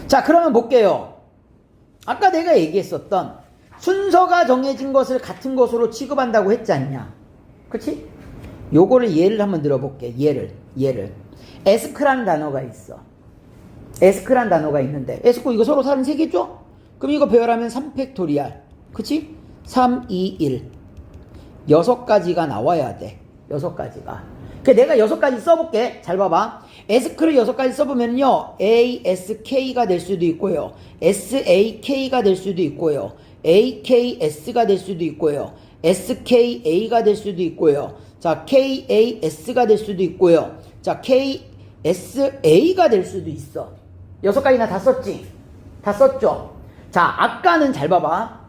자, 그러면 볼게요. 아까 내가 얘기했었던 순서가 정해진 것을 같은 것으로 취급한다고 했지 않냐? 그치? 요거를 예를 한번 들어볼게. 예를. 에스크라는 단어가 있어. 에스크라는 단어가 있는데, 에스크 이거 서로 다른 세 개죠? 그럼 이거 배열하면 3팩토리알. 그치? 3, 2, 1. 6가지가 나와야 돼. 6가지가. 내가 6가지 써볼게. 잘 봐봐. 에스크를 6가지 써보면요. ASK가 될 수도 있고요. SAK가 될 수도 있고요. AKS가 될 수도 있고요. SKA가 될 수도 있고요. 자, KAS가 될 수도 있고요. 자, KSA가 될 수도 있어. 6가지나 다 썼지? 다 썼죠? 자, 아까는 잘 봐봐.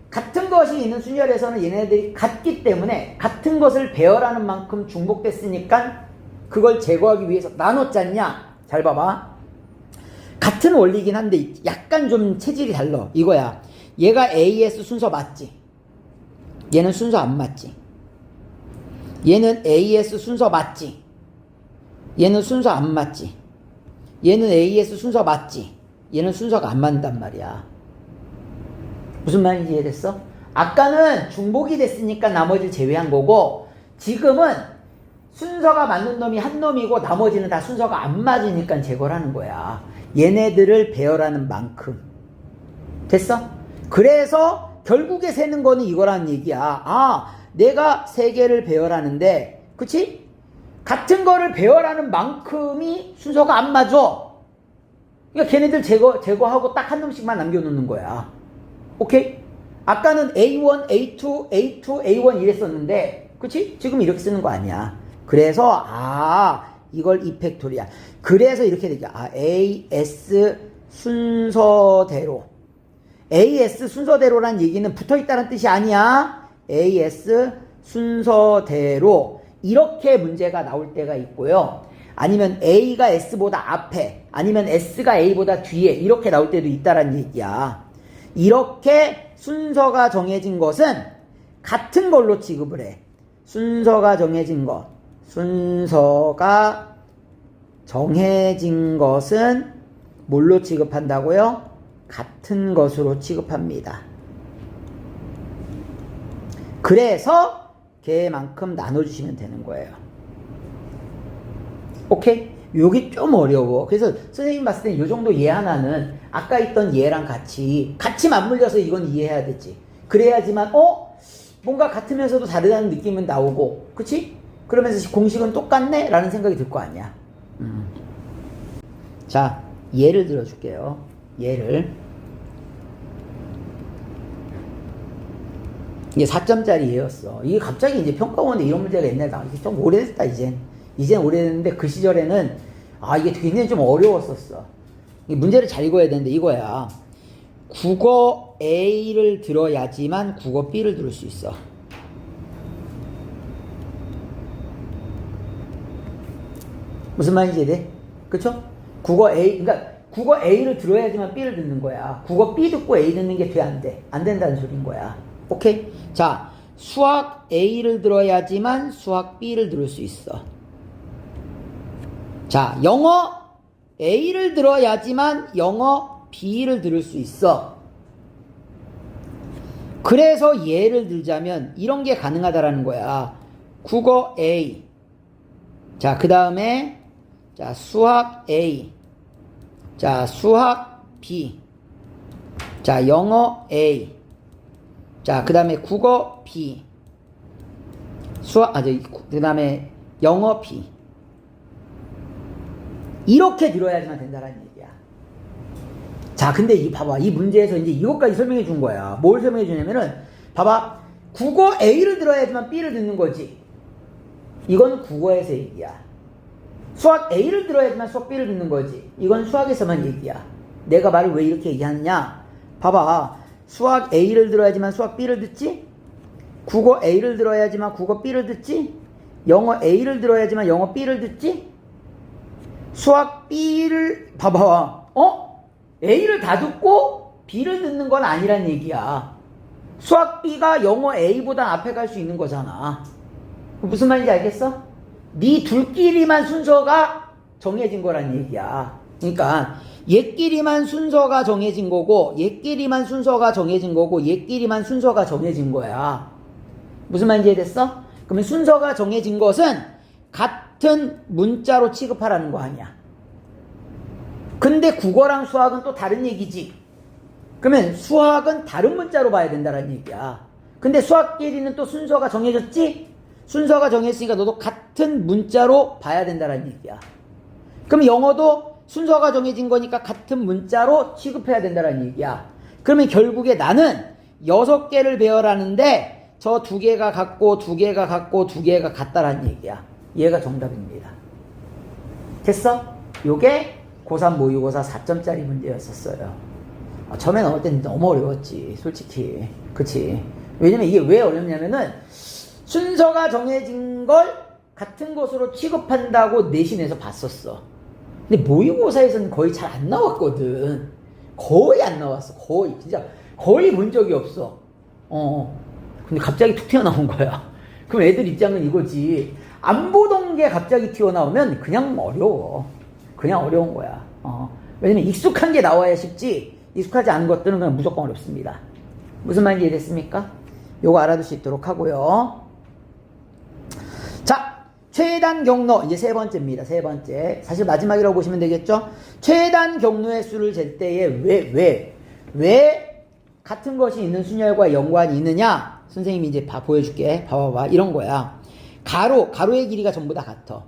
같은 것이 있는 순열에서는 얘네들이 같기 때문에 같은 것을 배열하는 만큼 중복됐으니까 그걸 제거하기 위해서 나눴잖냐? 잘 봐봐. 같은 원리긴 한데 약간 좀 체질이 달라. 이거야. 얘가 AS 순서 맞지? 얘는 순서 안 맞지? 얘는 AS 순서 맞지? 얘는 순서 안 맞지? 얘는 AS 순서 맞지? 얘는 순서가 안 맞는단 말이야. 무슨 말인지 이해됐어? 아까는 중복이 됐으니까 나머지를 제외한 거고, 지금은 순서가 맞는 놈이 한 놈이고 나머지는 다 순서가 안 맞으니까 제거를 하는 거야. 얘네들을 배열하는 만큼. 됐어? 그래서 결국에 세는 거는 이거라는 얘기야. 아, 내가 3개를 배열하는데, 그치? 같은 거를 배열하는 만큼이 순서가 안 맞아. 그러니까 걔네들 제거하고 딱 한 놈씩만 남겨놓는 거야. 오케이? 아까는 A1, A2, A2, A1 이랬었는데, 그치? 지금 이렇게 쓰는 거 아니야. 그래서, 이걸 이팩토리야. 그래서 이렇게 되죠. AS 순서대로. AS 순서대로란 얘기는 붙어 있다는 뜻이 아니야. AS 순서대로. 이렇게 문제가 나올 때가 있고요. 아니면 A가 S보다 앞에, 아니면 S가 A보다 뒤에, 이렇게 나올 때도 있다란 얘기야. 이렇게 순서가 정해진 것은 같은 걸로 취급을 해. 순서가 정해진 것. 순서가 정해진 것은 뭘로 취급한다고요? 같은 것으로 취급합니다. 그래서 걔만큼 나눠주시면 되는 거예요. 오케이? 요게 좀 어려워. 그래서 선생님 봤을 때 이 정도 예 하나는 아까 있던 예랑 같이 맞물려서 이건 이해해야 되지. 그래야지만 뭔가 같으면서도 다르다는 느낌은 나오고, 그치? 그러면서 공식은 똑같네? 라는 생각이 들 거 아니야. 자, 예를 들어줄게요. 예를. 이게 4점짜리 예였어. 이게 갑자기 이제 평가원에 이런 문제가 옛날에 나와. 이게 좀 오래됐다, 이젠 오래됐는데 그 시절에는 이게 굉장히 좀 어려웠었어. 문제를 잘 읽어야 되는데 이거야. 국어 A를 들어야지만 국어 B를 들을 수 있어. 무슨 말인지 이해돼? 그쵸? 국어 A를 들어야지만 B를 듣는 거야. 국어 B 듣고 A 듣는 게 돼, 안 돼? 안 된다는 소린 거야. 오케이? 자, 수학 A를 들어야지만 수학 B를 들을 수 있어. 자, 영어 A를 들어야지만 영어 B를 들을 수 있어. 그래서 예를 들자면 이런 게 가능하다라는 거야. 국어 A. 자, 그 다음에 자, 수학 A. 자, 수학 B. 자, 영어 A. 자, 그 다음에 국어 B. 그 다음에 영어 B. 이렇게 들어야지만 된다는 얘기야. 자, 근데 봐봐. 이 문제에서 이제 이것까지 설명해 준 거야. 뭘 설명해 주냐면은, 봐봐. 국어 A를 들어야지만 B를 듣는 거지. 이건 국어에서 얘기야. 수학 A를 들어야지만 수학 B를 듣는 거지. 이건 수학에서만 얘기야. 내가 말을 왜 이렇게 얘기하느냐? 봐봐. 수학 A를 들어야지만 수학 B를 듣지? 국어 A를 들어야지만 국어 B를 듣지? 영어 A를 들어야지만 영어 B를 듣지? 수학 B를 봐봐. A를 다 듣고 B를 듣는 건 아니란 얘기야. 수학 B가 영어 A보다 앞에 갈 수 있는 거잖아. 무슨 말인지 알겠어? 네 둘끼리만 순서가 정해진 거란 얘기야. 그러니까 얘끼리만 순서가 정해진 거고 얘끼리만 순서가 정해진 거고 얘끼리만 순서가 정해진 거야. 무슨 말인지 이해됐어? 그러면 순서가 정해진 것은 같은 문자로 취급하라는 거 아니야. 근데 국어랑 수학은 또 다른 얘기지. 그러면 수학은 다른 문자로 봐야 된다는 얘기야. 근데 수학끼리는 또 순서가 정해졌지? 순서가 정했으니까 너도 같은 문자로 봐야 된다는 얘기야. 그럼 영어도 순서가 정해진 거니까 같은 문자로 취급해야 된다는 얘기야. 그러면 결국에 나는 6개를 배열하는데 저 2개가 같고 2개가 같고 2개가 같다라는 얘기야. 얘가 정답입니다. 됐어? 요게 고3 모의고사 4점짜리 문제였었어요. 처음에 나올 때는 너무 어려웠지, 솔직히. 그치? 왜냐면 이게 왜 어렵냐면은 순서가 정해진 걸 같은 것으로 취급한다고 내신에서 봤었어. 근데 모의고사에서는 거의 잘 안 나왔거든. 거의 안 나왔어. 거의. 진짜 거의 본 적이 없어. 근데 갑자기 툭 튀어나온 거야. 그럼 애들 입장은 이거지. 안 보던 게 갑자기 튀어나오면 그냥 어려워. 그냥 어려운 거야. 왜냐면 익숙한 게 나와야 쉽지, 익숙하지 않은 것들은 그냥 무조건 어렵습니다. 무슨 말인지 이해됐습니까? 요거 알아둘 수 있도록 하고요. 자, 최단 경로, 이제 세 번째입니다. 세 번째. 사실 마지막이라고 보시면 되겠죠? 최단 경로의 수를 잴 때에 왜 같은 것이 있는 순열과 연관이 있느냐? 선생님이 이제 보여줄게. 봐봐봐. 이런 거야. 가로의 길이가 전부 다 같아.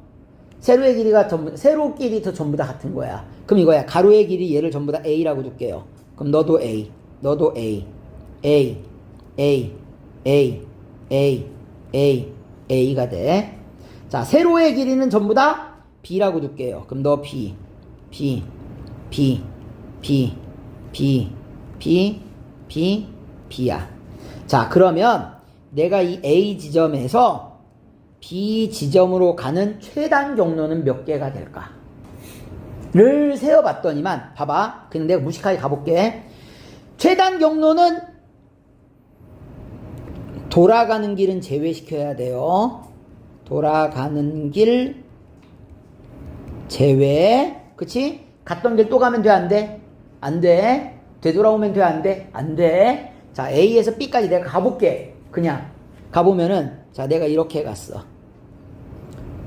세로의 길이가 세로끼리 전부 다 같은 거야. 그럼 이거야. 가로의 길이 얘를 전부 다 A라고 둘게요. 그럼 너도 A, 너도 A, A, A, A, A, A, A가 돼. 자, 세로의 길이는 전부 다 B라고 둘게요. 그럼 너 B, B, B, B, B, B, B, B야. 자, 그러면 내가 이 A 지점에서 B 지점으로 가는 최단 경로는 몇 개가 될까? 를 세어봤더니만, 봐봐. 그냥 내가 무식하게 가볼게. 최단 경로는 돌아가는 길은 제외시켜야 돼요. 돌아가는 길 제외. 그치? 갔던 길 또 가면 돼, 안 돼? 안 돼. 되돌아오면 돼, 안 돼? 안 돼. 자, A에서 B까지 내가 가볼게. 그냥 가보면은, 자, 내가 이렇게 갔어.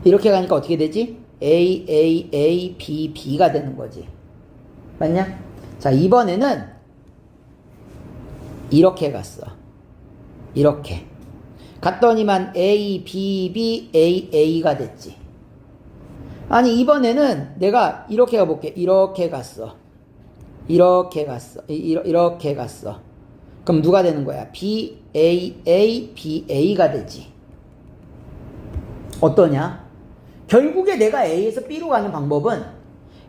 이렇게 가니까 어떻게 되지? A, A, A, B, B가 되는 거지. 맞냐? 자, 이번에는 이렇게 갔어. 이렇게. 갔더니만 A, B, B, A, A가 됐지. 아니, 이번에는 내가 이렇게 가볼게. 이렇게 갔어. 이렇게 갔어. 이렇게 갔어. 그럼 누가 되는 거야? B, A, A, B, A가 되지. 어떠냐? 결국에 내가 A에서 B로 가는 방법은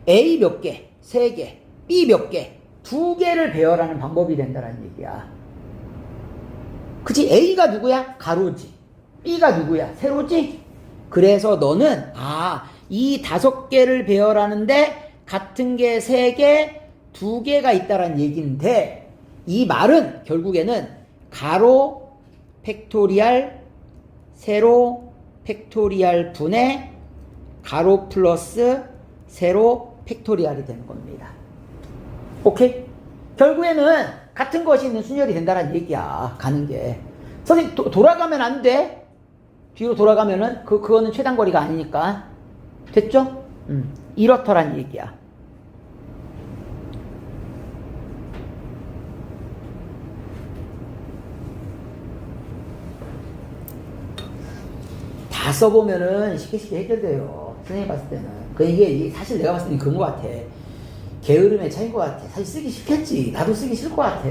A 몇 개, 3개, B 몇 개, 2개를 배열하는 방법이 된다는 얘기야. 그치? A가 누구야? 가로지. B가 누구야? 세로지? 그래서 너는 이 5개를 배열하는데 같은 게 3개, 2개가 있다는 얘기인데, 이 말은 결국에는 가로 팩토리알, 세로 팩토리알 분의 가로 플러스 세로 팩토리알이 되는 겁니다. 오케이? 결국에는 같은 것이 있는 순열이 된다는 얘기야. 가는 게. 선생님, 돌아가면 안 돼. 뒤로 돌아가면은 그거는 최단거리가 아니니까. 됐죠? 이렇더란 얘기야. 다 써보면은 쉽게 해결돼요. 선생님이 봤을 때는. 이게 사실 내가 봤을 때는 그런 것 같아. 게으름의 차이인 것 같아. 사실 쓰기 싫겠지. 나도 쓰기 싫을 것 같아.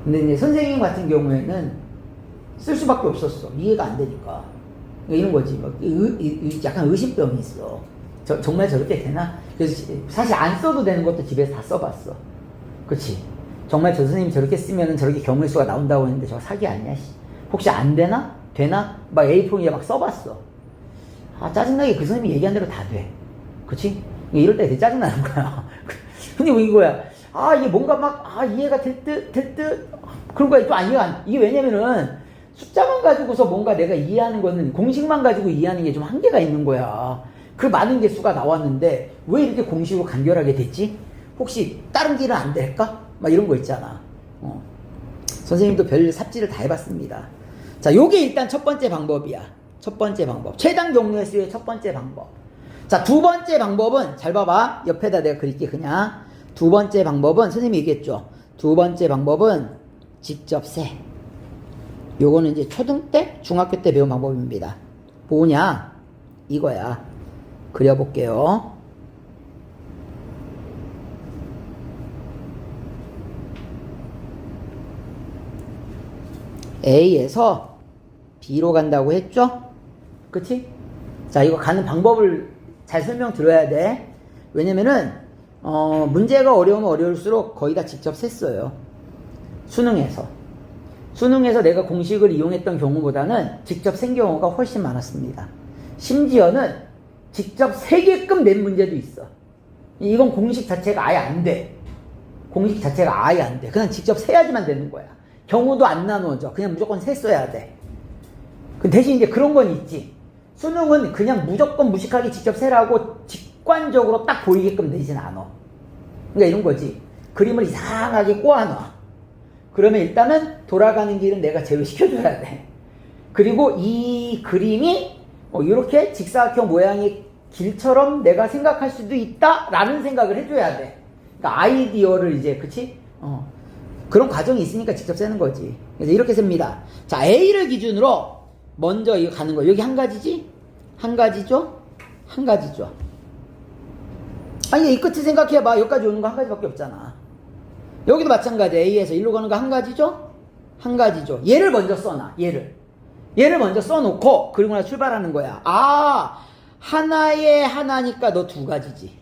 근데 이제 선생님 같은 경우에는 쓸 수밖에 없었어. 이해가 안 되니까. 이런 거지. 약간 의심병이 있어. 정말 저렇게 되나? 그래서 사실 안 써도 되는 것도 집에서 다 써봤어. 그치? 정말 저 선생님이 저렇게 쓰면은 저렇게 경우의 수가 나온다고 했는데 저거 사기 아니야? 혹시 안 되나? 되나? 막 A4에 막 써봤어. 짜증나게 그 선생님이 얘기한 대로 다 돼. 그치? 이럴 때 되게 짜증나는 거야. 근데 왜 이거야? 이게 뭔가 막, 이해가 될 듯. 그런 거야. 또 이해가 안, 이게 왜냐면은 숫자만 가지고서 뭔가 내가 이해하는 거는 공식만 가지고 이해하는 게 좀 한계가 있는 거야. 그 많은 개수가 나왔는데 왜 이렇게 공식으로 간결하게 됐지? 혹시 다른 길은 안 될까? 막 이런 거 있잖아. 선생님도 별 삽질을 다 해봤습니다. 자, 요게 일단 첫 번째 방법이야. 첫 번째 방법. 최단 경로의 수의 첫 번째 방법. 자, 두 번째 방법은, 잘 봐봐. 옆에다 내가 그릴게, 그냥. 두 번째 방법은, 선생님이 얘기했죠. 두 번째 방법은 직접 세. 요거는 이제 초등 때, 중학교 때 배운 방법입니다. 뭐냐? 이거야. 그려볼게요. A에서 B로 간다고 했죠? 그치? 자, 이거 가는 방법을 잘 설명 들어야 돼. 왜냐면은, 문제가 어려우면 어려울수록 거의 다 직접 셌어요. 수능에서. 수능에서 내가 공식을 이용했던 경우보다는 직접 센 경우가 훨씬 많았습니다. 심지어는 직접 세게끔 낸 문제도 있어. 이건 공식 자체가 아예 안 돼. 공식 자체가 아예 안 돼. 그냥 직접 세야지만 되는 거야. 경우도 안 나누어져. 그냥 무조건 셌어야 돼. 대신 이제 그런 건 있지. 수능은 그냥 무조건 무식하게 직접 세라고 직관적으로 딱 보이게끔 되진 않아. 그러니까 이런 거지. 그림을 이상하게 꼬아놔. 그러면 일단은 돌아가는 길은 내가 제외시켜줘야 돼. 그리고 이 그림이 이렇게 직사각형 모양의 길처럼 내가 생각할 수도 있다라는 생각을 해줘야 돼. 그러니까 아이디어를 이제, 그치? 그런 과정이 있으니까 직접 세는 거지. 그래서 이렇게 셉니다. 자, A를 기준으로 먼저 이거 가는 거. 여기 한 가지지? 한 가지죠? 한 가지죠. 아니, 이 끝을 생각해봐. 여기까지 오는 거 한 가지밖에 없잖아. 여기도 마찬가지. A에서 일로 가는 거 한 가지죠? 한 가지죠. 얘를 먼저 써놔. 얘를 먼저 써놓고, 그리고 나 출발하는 거야. 아, 하나에 하나니까 너 두 가지지.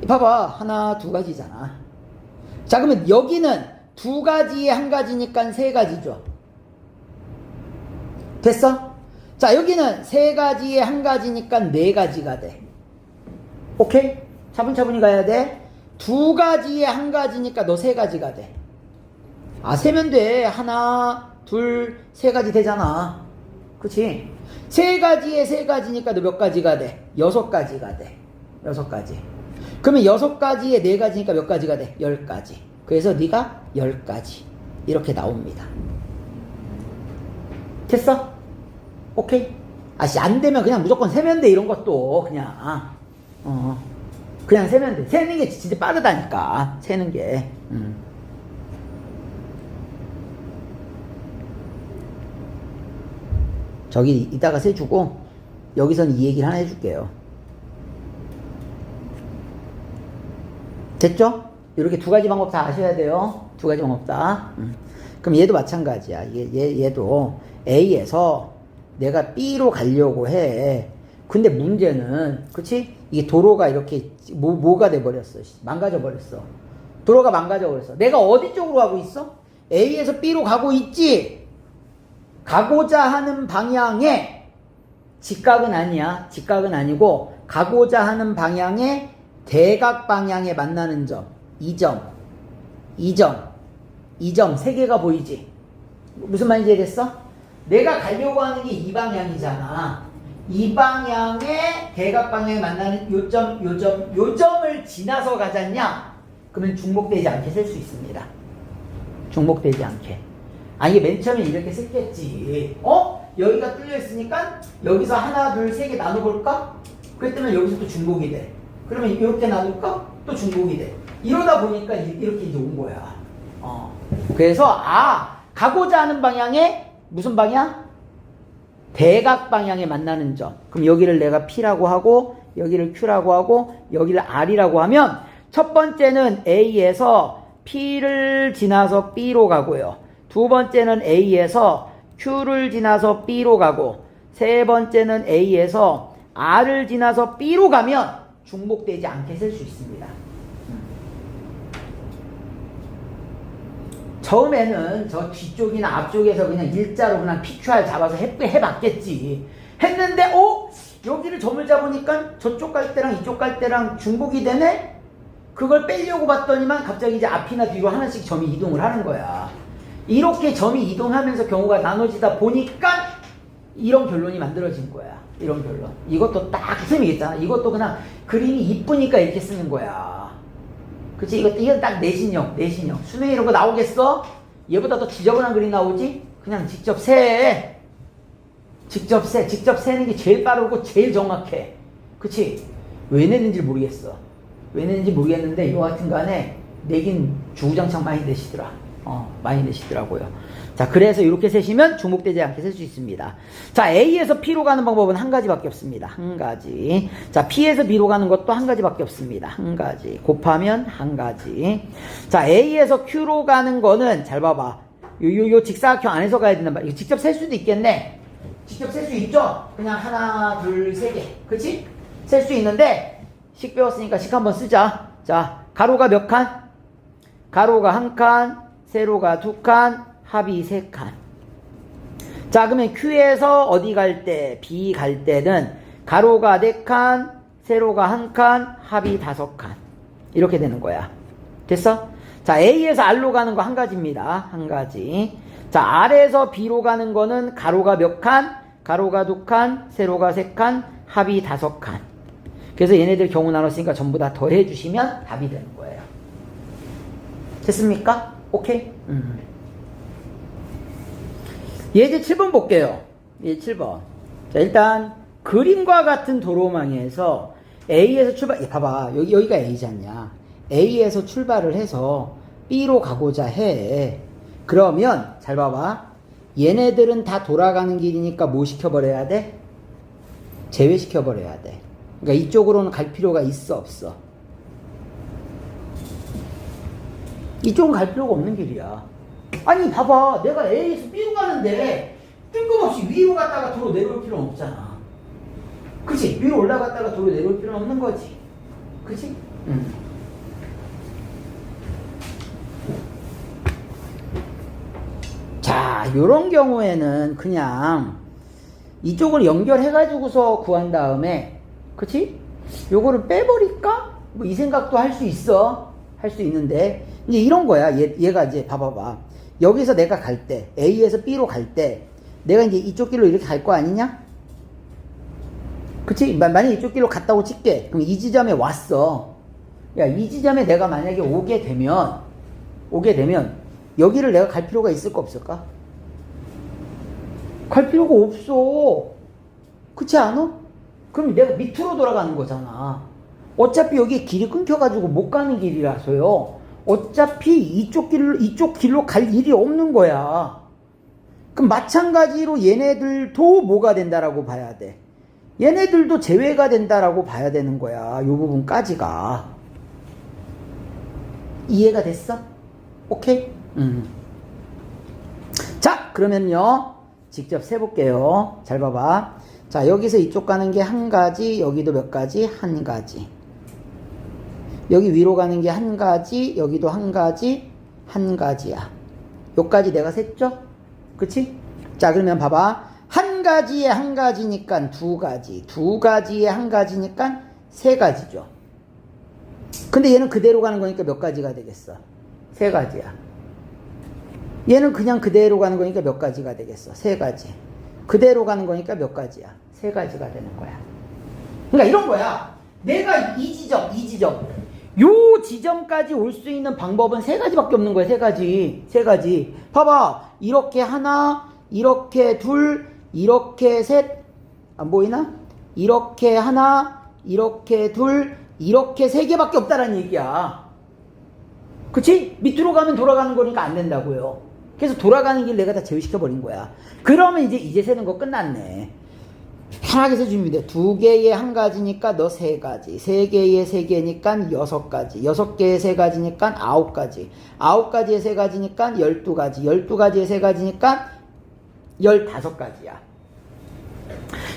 봐봐. 하나, 두 가지잖아. 자, 그러면 여기는 두 가지에 한 가지니까 세 가지죠. 됐어? 자, 여기는 세 가지에 한 가지니까 네 가지가 돼. 오케이? 차분차분히 가야 돼. 두 가지에 한 가지니까 너 세 가지가 돼. 아, 세면 돼. 하나, 둘, 세 가지 되잖아. 그치? 세 가지에 세 가지니까 너 몇 가지가 돼? 여섯 가지가 돼. 여섯 가지. 그러면 여섯 가지에 네 가지니까 몇 가지가 돼? 10가지. 그래서 네가 10가지. 이렇게 나옵니다. 됐어? 오케이? 아씨, 안 되면 그냥 무조건 세면 돼. 이런 것도 그냥. 그냥 세면 돼. 세는 게 진짜 빠르다니까. 세는 게. 저기 이따가 세주고 여기서는 이 얘기를 하나 해줄게요. 됐죠? 이렇게 두 가지 방법 다 아셔야 돼요. 두 가지 방법 다. 그럼 얘도 마찬가지야. 얘도 A에서 내가 B로 가려고 해. 근데 문제는, 그치? 이게 도로가 이렇게, 뭐가 돼버렸어. 망가져버렸어. 도로가 망가져버렸어. 내가 어디 쪽으로 가고 있어? A에서 B로 가고 있지? 가고자 하는 방향에, 직각은 아니야. 직각은 아니고, 가고자 하는 방향에 대각 방향에 만나는 점. 이 점, 세 개가 보이지? 무슨 말인지 이해됐어? 내가 가려고 하는 게 이 방향이잖아. 이 방향에 대각 방향에 만나는 요 점을 지나서 가잖냐? 그러면 중복되지 않게 셀 수 있습니다. 중복되지 않게. 아, 이게 맨 처음에 이렇게 썼겠지. 여기가 뚫려 있으니까 여기서 하나, 둘, 세 개 나눠볼까? 그랬더니 여기서 또 중복이 돼. 그러면 이렇게 나눌까? 또 중복이 돼. 이러다 보니까 이렇게 이제 온 거야. 그래서 가고자 하는 방향에 무슨 방향? 대각 방향에 만나는 점. 그럼 여기를 내가 P라고 하고 여기를 Q라고 하고 여기를 R이라고 하면 첫 번째는 A에서 P를 지나서 B로 가고요. 두 번째는 A에서 Q를 지나서 B로 가고 세 번째는 A에서 R을 지나서 B로 가면 중복되지 않게 쓸 수 있습니다. 처음에는 저 뒤쪽이나 앞쪽에서 그냥 일자로 그냥 PQR 잡아서 해봤겠지. 했는데 여기를 점을 잡으니까 저쪽 갈 때랑 이쪽 갈 때랑 중복이 되네? 그걸 빼려고 봤더니만 갑자기 이제 앞이나 뒤로 하나씩 점이 이동을 하는 거야. 이렇게 점이 이동하면서 경우가 나눠지다 보니까 이런 결론이 만들어진 거야. 이런 결론. 이것도 딱 선생님이 얘기했잖아. 이것도 그냥 그림이 이쁘니까 이렇게 쓰는 거야. 그치? 이건 딱 내신형. 수능에 이런 거 나오겠어? 얘보다 더 지저분한 그림 나오지? 그냥 직접 세. 직접 세는 게 제일 빠르고 제일 정확해. 그치? 왜 내는지 모르겠어. 왜 내는지 모르겠는데 여하튼 간에 내긴 주구장창 많이 내시더라. 많이 내시더라고요. 자, 그래서 이렇게 세시면 중복되지 않게 셀 수 있습니다. 자, A에서 P로 가는 방법은 한 가지밖에 없습니다. 한 가지. 자, P에서 B로 가는 것도 한 가지밖에 없습니다. 한 가지. 곱하면 한 가지. 자, A에서 Q로 가는 거는 잘 봐봐. 요 직사각형 안에서 가야 된단 말이야. 이거 직접 셀 수도 있겠네. 직접 셀 수 있죠? 그냥 하나, 둘, 세 개. 그치? 셀 수 있는데 식 배웠으니까 식 한번 쓰자. 자, 가로가 몇 칸? 가로가 한 칸, 세로가 두 칸, 합이 세 칸. 자, 그러면 Q에서 어디 갈 때, B 갈 때는 가로가 네 칸, 세로가 한 칸, 합이 다섯 칸. 이렇게 되는 거야. 됐어? 자, A에서 R로 가는 거 한 가지입니다. 한 가지. 자, R에서 B로 가는 거는 가로가 몇 칸, 가로가 두 칸, 세로가 세 칸, 합이 다섯 칸. 그래서 얘네들 경우 나눴으니까 전부 다 더해 주시면 답이 되는 거예요. 됐습니까? 오케이? 예제 7번 볼게요. 예제 7번. 자, 일단 그림과 같은 도로망에서 A에서 출발, 봐봐. 여기가 A잖냐. A에서 출발을 해서 B로 가고자 해. 그러면 잘 봐봐. 얘네들은 다 돌아가는 길이니까 뭐 시켜버려야 돼? 제외시켜버려야 돼. 그러니까 이쪽으로는 갈 필요가 있어, 없어? 이쪽은 갈 필요가 없는 길이야. 아니, 봐봐. 내가 A에서 B로 가는데 뜬금없이 위로 갔다가 도로 내려올 필요는 없잖아. 그치? 위로 올라갔다가 도로 내려올 필요는 없는 거지. 그치? 자, 요런 경우에는 그냥 이쪽을 연결해가지고서 구한 다음에, 그치? 요거를 빼버릴까? 뭐 이 생각도 할 수 있어. 할 수 있는데, 이제 이런 거야. 얘가 이제 봐봐봐. 여기서 내가 갈 때, A에서 B로 갈 때, 내가 이제 이쪽 길로 이렇게 갈 거 아니냐? 그치? 만약에 이쪽 길로 갔다고 칠게. 그럼 이 지점에 왔어. 야, 이 지점에 내가 만약에 오게 되면, 여기를 내가 갈 필요가 있을까, 없을까? 갈 필요가 없어. 그렇지 않아? 그럼 내가 밑으로 돌아가는 거잖아. 어차피 여기 길이 끊겨가지고 못 가는 길이라서요. 어차피 이쪽 길로 갈 일이 없는 거야. 그럼 마찬가지로 얘네들도 뭐가 된다라고 봐야 돼? 얘네들도 제외가 된다라고 봐야 되는 거야. 요 부분까지가. 이해가 됐어? 오케이? 자, 그러면요. 직접 세볼게요. 잘 봐봐. 자, 여기서 이쪽 가는 게 한 가지, 여기도 몇 가지? 한 가지. 여기 위로 가는 게 한 가지, 여기도 한 가지, 한 가지야. 요까지 내가 셌죠? 그치? 자, 그러면 봐봐. 한 가지에 한 가지니까 두 가지, 두 가지에 한 가지니까 세 가지죠. 근데 얘는 그대로 가는 거니까 몇 가지가 되겠어? 세 가지야. 얘는 그냥 그대로 가는 거니까 몇 가지가 되겠어? 세 가지. 그대로 가는 거니까 몇 가지야? 세 가지가 되는 거야. 그러니까 이런 거야. 내가 이 지점, 요 지점까지 올 수 있는 방법은 세 가지밖에 없는 거야. 세 가지. 봐봐. 이렇게 하나, 이렇게 둘, 이렇게 셋. 안 보이나? 이렇게 하나, 이렇게 둘, 이렇게 세 개밖에 없다라는 얘기야. 그치? 밑으로 가면 돌아가는 거니까 안 된다고요. 그래서 돌아가는 길 내가 다 제외시켜버린 거야. 그러면 이제 세는 거 끝났네. 편하게 세줍니다. 두 개에 한 가지니까 너 세 가지. 세 개에 세 개니까 여섯 가지. 여섯 개에 세 가지니까 아홉 가지. 아홉 가지에 세 가지니까 12가지. 12가지에 세 가지니까 15가지야.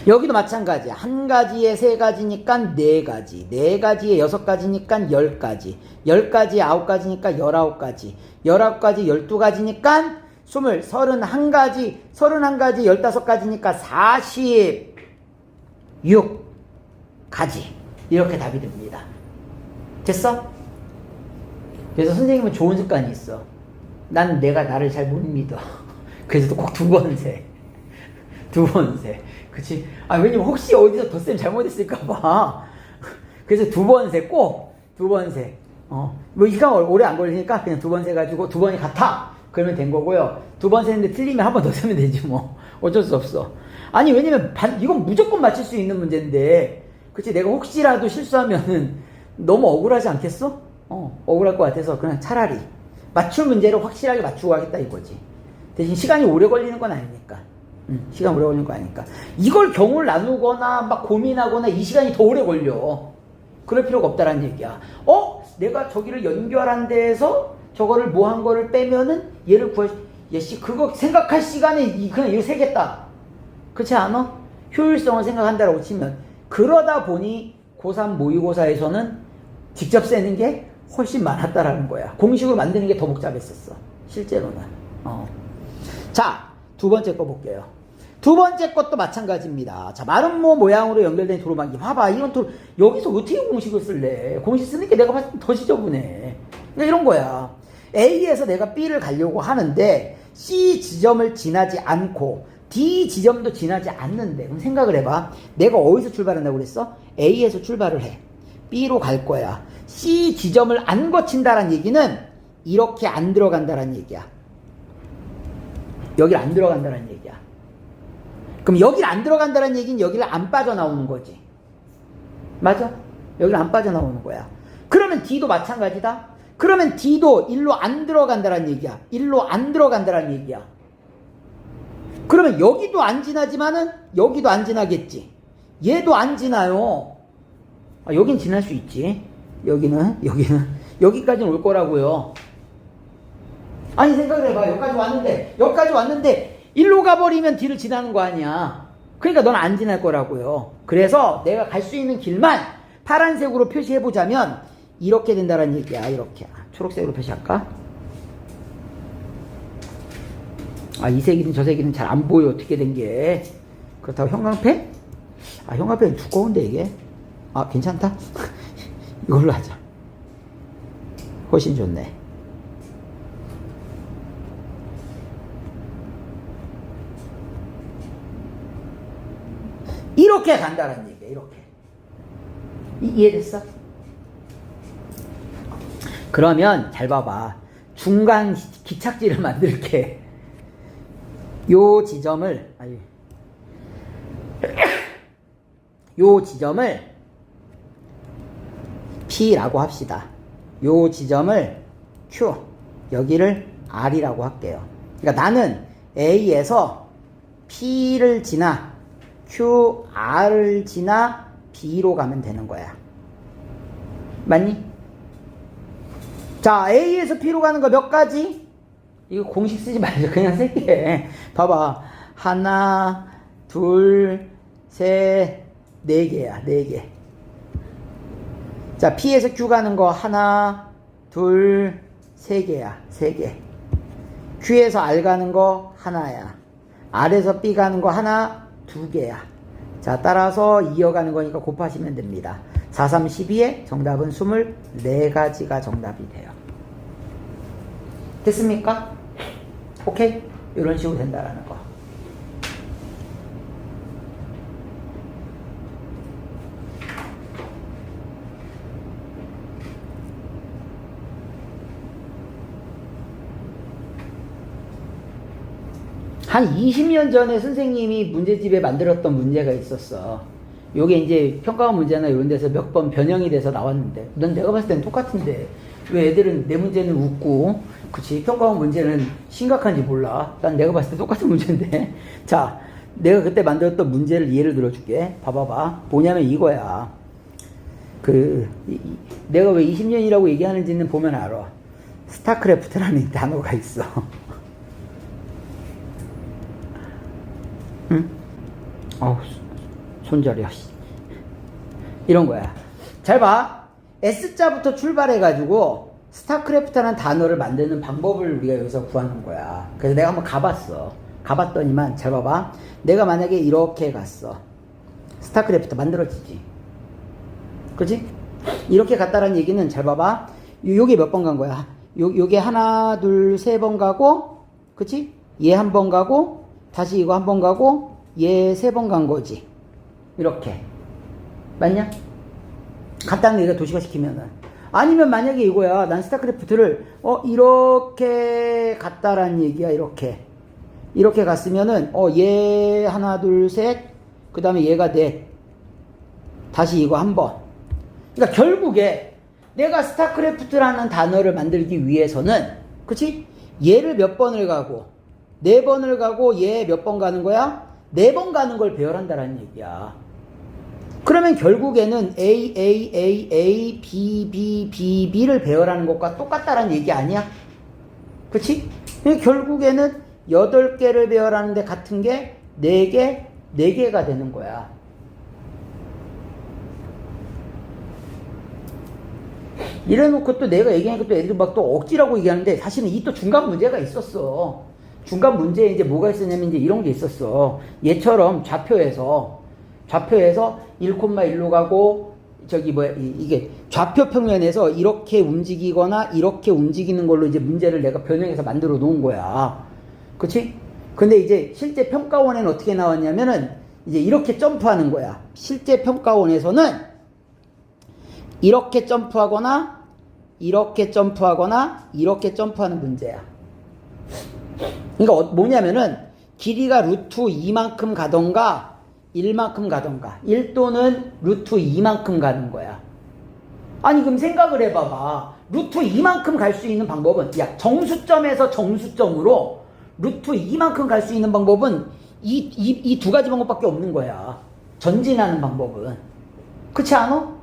여기도 마찬가지야. 한 가지에 세 가지니까 네 가지. 네 가지에 여섯 가지니까 10가지. 10가지에 아홉 가지니까 19가지. 19가지 12가지니까 31가지. 31가지 15가지니까 46가지. 이렇게 답이 됩니다. 됐어? 그래서 선생님은 좋은 습관이 있어. 난 내가 나를 잘 못 믿어. 그래서 꼭 두 번 세. 두 번 세. 그치? 아, 왜냐면 혹시 어디서 덧셈 잘못했을까봐. 그래서 두 번 세, 꼭 두 번 세. 뭐 시간 오래 안 걸리니까 그냥 두 번 세가지고 두 번이 같아. 그러면 된 거고요. 두 번 세는데 틀리면 한 번 더 세면 되지 뭐. 어쩔 수 없어. 아니, 왜냐면 이건 무조건 맞출 수 있는 문제인데. 그치? 내가 혹시라도 실수하면은 너무 억울하지 않겠어? 억울할 것 같아서 그냥 차라리 맞출 문제를 확실하게 맞추고 하겠다 이거지. 대신 시간이 오래 걸리는 건 아니니까. 시간 오래 걸리는 거 아니니까. 이걸 경우를 나누거나 막 고민하거나 이 시간이 더 오래 걸려. 그럴 필요가 없다라는 얘기야. 내가 저기를 연결한 데에서 저거를 뭐 한 거를 빼면은 얘를 그거 생각할 시간에 그냥 이거 세겠다. 그렇지 않아? 효율성을 생각한다라고 치면. 그러다 보니 고3 모의고사에서는 직접 세는 게 훨씬 많았다라는 거야. 공식으로 만드는 게 더 복잡했었어. 실제로는. 자, 두 번째 거 볼게요. 두 번째 것도 마찬가지입니다. 자, 마름모 모양으로 연결된 도로망이. 봐봐, 이건 여기서 어떻게 공식을 쓸래? 공식 쓰는 게 내가 봤을 때 더 지저분해. 그러니까 이런 거야. A에서 내가 B를 가려고 하는데 C 지점을 지나지 않고 D 지점도 지나지 않는데. 그럼 생각을 해봐. 내가 어디서 출발한다고 그랬어? A에서 출발을 해. B로 갈 거야. C 지점을 안 거친다는 얘기는 이렇게 안 들어간다는 얘기야. 여길 안 들어간다는 얘기야. 그럼 여길 안 들어간다는 얘기는 여기를 안 빠져나오는 거지. 맞아? 여기를 안 빠져나오는 거야. 그러면 D도 마찬가지다. 그러면 D도 일로 안 들어간다는 얘기야. 일로 안 들어간다는 얘기야. 그러면 여기도 안 지나지만은 여기도 안 지나겠지. 얘도 안 지나요. 여긴 지날 수 있지. 여기까지는 올 거라고요. 아니, 생각을 해봐. 여기까지 왔는데 일로 가버리면 뒤를 지나는 거 아니야. 그러니까 넌 안 지날 거라고요. 그래서 내가 갈 수 있는 길만 파란색으로 표시해보자면 이렇게 된다는 얘기야. 이렇게. 초록색으로 표시할까? 이 색이든 저 색이든 잘 안 보여. 어떻게 된 게. 그렇다고 형광펜? 형광펜 두꺼운데 이게. 괜찮다. 이걸로 하자. 훨씬 좋네. 이렇게 간다는 얘기야. 이렇게. 이해됐어? 그러면 잘 봐봐. 중간 기착지를 만들게. 요 지점을 P라고 합시다. 요 지점을 Q, 여기를 R이라고 할게요. 그러니까 나는 A에서 P를 지나 Q, R을 지나 B로 가면 되는 거야. 맞니? 자, A에서 P로 가는 거 몇 가지? 이거 공식 쓰지 말고 그냥 쓸게. 봐봐. 하나, 둘, 셋, 네 개야. 네 개. 자, P에서 Q 가는 거 하나, 둘, 세 개야. 세 개. Q에서 R 가는 거 하나야. R에서 B 가는 거 하나, 두 개야. 자, 따라서 이어가는 거니까 곱하시면 됩니다. 4, 3, 12에 정답은 24가지가 정답이 돼요. 됐습니까? 오케이? 이런 식으로 된다라는 거. 한 20년 전에 선생님이 문제집에 만들었던 문제가 있었어. 요게 이제 평가원 문제나 이런 데서 몇 번 변형이 돼서 나왔는데, 넌 내가 봤을 땐 똑같은데 왜 애들은 내 문제는 웃고, 그치, 평가원 문제는 심각한지 몰라. 난 내가 봤을 때 똑같은 문제인데. 자, 내가 그때 만들었던 문제를 예를 들어줄게. 봐봐봐. 뭐냐면 이거야. 내가 왜 20년이라고 얘기하는지는 보면 알아. 스타크래프트라는 단어가 있어. 응? 손절이야. 이런 거야. 잘 봐. S자부터 출발해가지고 스타크래프트라는 단어를 만드는 방법을 우리가 여기서 구하는 거야. 그래서 내가 한번 가봤어. 가봤더니만 잘 봐봐. 내가 만약에 이렇게 갔어. 스타크래프트 만들어지지. 그치? 이렇게 갔다라는 얘기는 잘 봐봐. 요게 몇 번 간 거야? 요게 하나, 둘, 세 번 가고, 그치? 얘 한 번 가고, 다시 이거 한 번 가고, 얘 3번 간 거지. 이렇게. 맞냐? 간단하게 얘가 도시화 시키면은. 아니면 만약에 이거야. 난 스타크래프트를 이렇게 갔다라는 얘기야. 이렇게 갔으면은 얘 하나 둘 셋 그 다음에 얘가 넷 다시 이거 한 번. 그러니까 결국에 내가 스타크래프트라는 단어를 만들기 위해서는 그치? 얘를 몇 번을 가고 4번을 가고 얘 몇 번 가는 거야? 4번 가는 걸 배열한다라는 얘기야. 그러면 결국에는 A, B, B를 배열하는 것과 똑같다라는 얘기 아니야? 그치? 결국에는 8개를 배열하는데 같은 게 4개가 되는 거야. 이래놓고 또 내가 얘기하니까 또 애들이 막 또 억지라고 얘기하는데 사실은 이 또 중간 문제가 있었어. 중간 문제에 이제 뭐가 있었냐면 이제 이런 게 있었어. 얘처럼 좌표에서 1,1로 가고 이게 좌표 평면에서 이렇게 움직이거나 이렇게 움직이는 걸로 이제 문제를 내가 변형해서 만들어 놓은 거야. 그치? 근데 이제 실제 평가원에는 어떻게 나왔냐면은 이제 이렇게 점프하는 거야. 실제 평가원에서는 이렇게 점프하거나 이렇게 점프하는 문제야. 그러니까 뭐냐면은 길이가 루트 2만큼 가던가 1만큼 가던가 1 또는 루트 2만큼 가는 거야. 아니 그럼 생각을 해봐봐. 루트 2만큼 갈 수 있는 방법은 정수점에서 정수점으로 루트 2만큼 갈 수 있는 방법은 이 2가지 방법밖에 없는 거야. 전진하는 방법은. 그렇지 않아?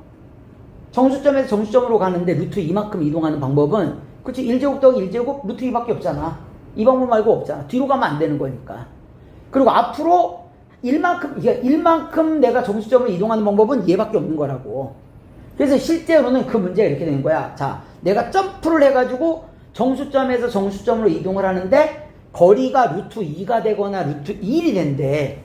정수점에서 정수점으로 가는데 루트 2만큼 이동하는 방법은 그치? 1제곱 더하기 1제곱 루트 2밖에 없잖아. 이 방법 말고 없잖아. 뒤로 가면 안 되는 거니까. 그리고 앞으로 1만큼 내가 정수점으로 이동하는 방법은 얘밖에 없는 거라고. 그래서 실제로는 그 문제가 이렇게 되는 거야. 자, 내가 점프를 해가지고 정수점에서 정수점으로 이동을 하는데 거리가 루트 2가 되거나 루트 1이 된대.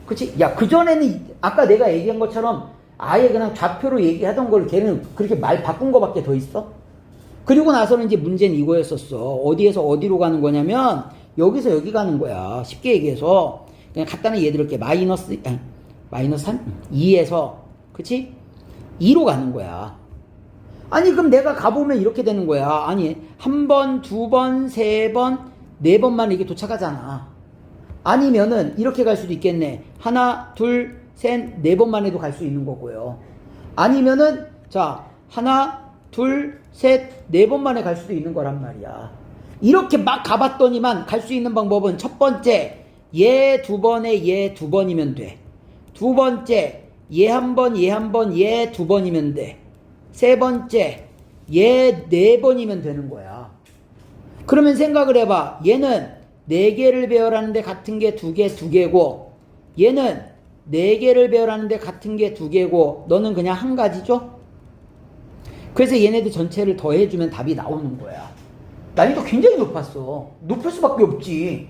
그치? 그전에는 아까 내가 얘기한 것처럼 아예 그냥 좌표로 얘기하던 걸 걔는 그렇게 말 바꾼 거밖에 더 있어? 그리고 나서는 이제 문제는 이거였었어. 어디에서 어디로 가는 거냐면 여기서 여기 가는 거야. 쉽게 얘기해서 그냥 간단히 얘 들을게. 마이너스 3? 2에서 그치? 2로 가는 거야. 아니 그럼 내가 가보면 이렇게 되는 거야. 아니 1번, 2번, 3번, 4번만 이게 도착하잖아. 아니면은 이렇게 갈 수도 있겠네. 하나, 둘, 셋, 4번만 해도 갈 수 있는 거고요. 아니면은 자 하나, 둘, 셋, 4번만에 갈 수도 있는 거란 말이야. 이렇게 막 가봤더니만 갈 수 있는 방법은 첫 번째 얘 2번에 얘 2번이면 돼. 두 번째 얘 1번, 얘 1번, 얘 2번이면 돼. 세 번째 얘 4번이면 되는 거야. 그러면 생각을 해봐. 얘는 4개를 배열하는데 같은 게 2개고 얘는 4개를 배열하는데 같은 게 2개고 너는 그냥 한 가지죠? 그래서 얘네들 전체를 더해주면 답이 나오는 거야. 난이도 굉장히 높았어. 높을 수밖에 없지.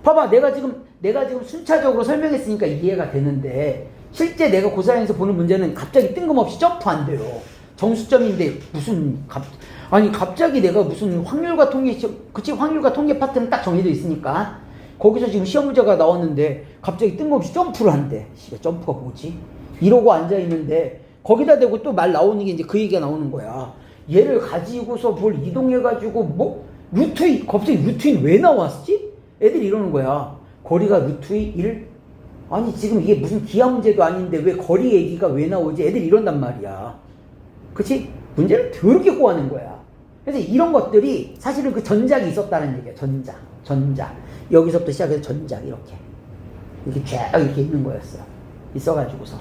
봐봐, 내가 지금 순차적으로 설명했으니까 이해가 되는데 실제 내가 고4에서 보는 문제는 갑자기 뜬금없이 점프한대요. 정수점인데 갑자기 내가 무슨 확률과 통계 파트는 딱 정해져 있으니까 거기서 지금 시험 문제가 나왔는데 갑자기 뜬금없이 점프를 한대. 점프가 뭐지? 이러고 앉아있는데 거기다 대고 또 말 나오는 게 이제 그 얘기가 나오는 거야. 얘를 가지고서 뭘 이동해가지고 갑자기 루트인 왜 나왔지? 애들이 이러는 거야. 거리가 루트인 1? 아니 지금 이게 무슨 기하 문제도 아닌데 왜 거리 얘기가 왜 나오지? 애들이 이런단 말이야. 그치? 문제를 더럽게 꼬아낸 거야. 그래서 이런 것들이 사실은 그 전작이 있었다는 얘기야. 전작. 여기서부터 시작해서 전작 이렇게 쫙 이렇게 있는 거였어. 있어가지고서.